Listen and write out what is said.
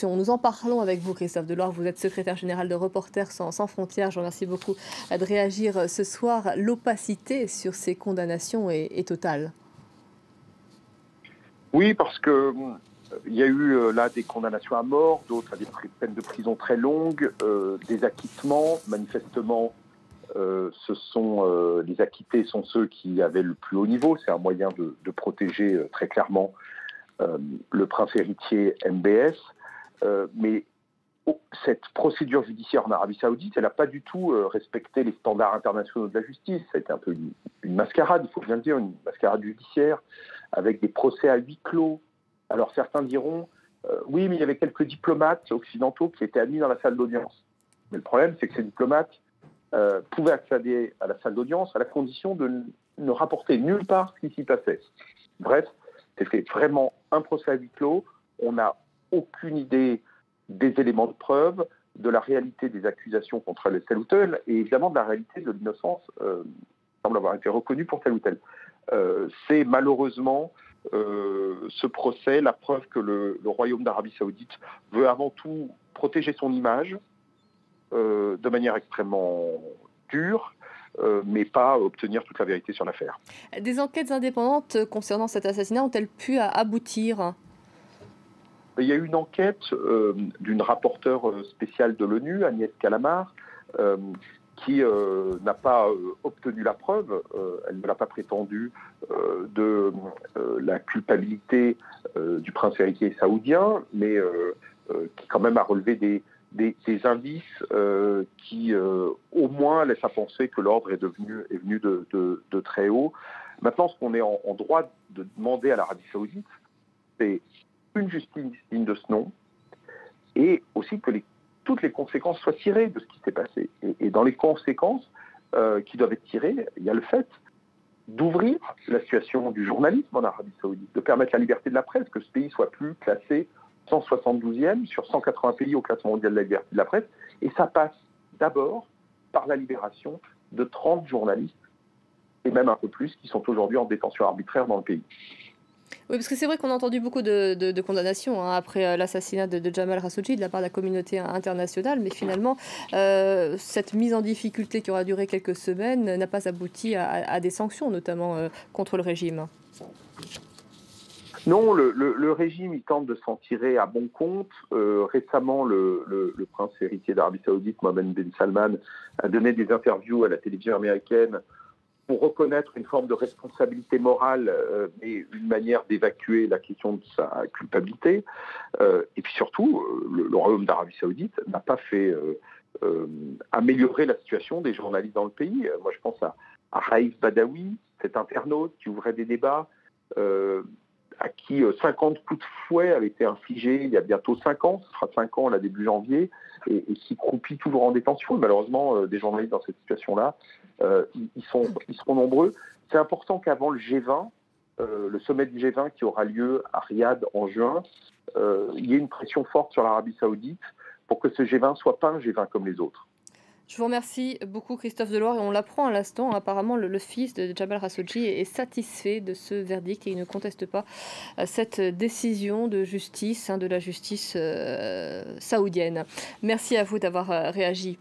Nous en parlons avec vous, Christophe Deloire. Vous êtes secrétaire général de Reporters sans frontières. Je vous remercie beaucoup de réagir ce soir. L'opacité sur ces condamnations est totale. Oui, parce que il y a eu là des condamnations à mort, d'autres à des peines de prison très longues, des acquittements. Manifestement, les acquittés sont ceux qui avaient le plus haut niveau. C'est un moyen de protéger très clairement le prince héritier MBS. Mais cette procédure judiciaire en Arabie Saoudite, elle n'a pas du tout respecté les standards internationaux de la justice. Ça a été un peu une mascarade, il faut bien le dire, une mascarade judiciaire, avec des procès à huis clos. Alors certains diront, oui, mais il y avait quelques diplomates occidentaux qui étaient admis dans la salle d'audience. Mais le problème, c'est que ces diplomates pouvaient accéder à la salle d'audience à la condition de ne rapporter nulle part ce qui s'y passait. Bref, c'était vraiment un procès à huis clos. On n'a aucune idée des éléments de preuve, de la réalité des accusations contre tel ou tel, et évidemment de la réalité de l'innocence semble avoir été reconnue pour tel ou tel. C'est malheureusement ce procès la preuve que le Royaume d'Arabie Saoudite veut avant tout protéger son image de manière extrêmement dure, mais pas obtenir toute la vérité sur l'affaire. Des enquêtes indépendantes concernant cet assassinat ont-elles pu aboutir? Il y a eu une enquête d'une rapporteure spéciale de l'ONU, Agnès Calamar, qui n'a pas obtenu la preuve, elle ne l'a pas prétendu, de la culpabilité du prince héritier saoudien, mais qui quand même a relevé des indices qui au moins laissent à penser que l'ordre est venu de très haut. Maintenant, ce qu'on est en droit de demander à l'Arabie Saoudite, c'est une justice digne de ce nom, et aussi que toutes les conséquences soient tirées de ce qui s'est passé. Et dans les conséquences qui doivent être tirées, il y a le fait d'ouvrir la situation du journalisme en Arabie Saoudite, de permettre la liberté de la presse, que ce pays soit plus classé 172e sur 180 pays au classement mondial de la liberté de la presse. Et ça passe d'abord par la libération de 30 journalistes, et même un peu plus, qui sont aujourd'hui en détention arbitraire dans le pays. Oui, parce que c'est vrai qu'on a entendu beaucoup de condamnations après l'assassinat de Jamal Khashoggi de la part de la communauté internationale, mais finalement, cette mise en difficulté qui aura duré quelques semaines n'a pas abouti à des sanctions, notamment contre le régime. Non, le régime, il tente de s'en tirer à bon compte. Récemment, le prince héritier d'Arabie Saoudite, Mohammed bin Salman, a donné des interviews à la télévision américaine pour reconnaître une forme de responsabilité morale et une manière d'évacuer la question de sa culpabilité. Et puis surtout, le Royaume d'Arabie Saoudite n'a pas fait améliorer la situation des journalistes dans le pays. Moi, je pense à Raïf Badawi, cet internaute qui ouvrait des débats, à qui 50 coups de fouet avaient été infligés il y a bientôt 5 ans, ce sera 5 ans là début janvier, et qui croupit toujours en détention. Et malheureusement, des journalistes dans cette situation-là, ils seront nombreux. C'est important qu'avant le G20, le sommet du G20 qui aura lieu à Riyad en juin, il y ait une pression forte sur l'Arabie Saoudite pour que ce G20 ne soit pas un G20 comme les autres. Je vous remercie beaucoup, Christophe Deloire. Et on l'apprend à l'instant, apparemment, le fils de Jamal Khashoggi est satisfait de ce verdict et il ne conteste pas cette décision de justice, de la justice saoudienne. Merci à vous d'avoir réagi.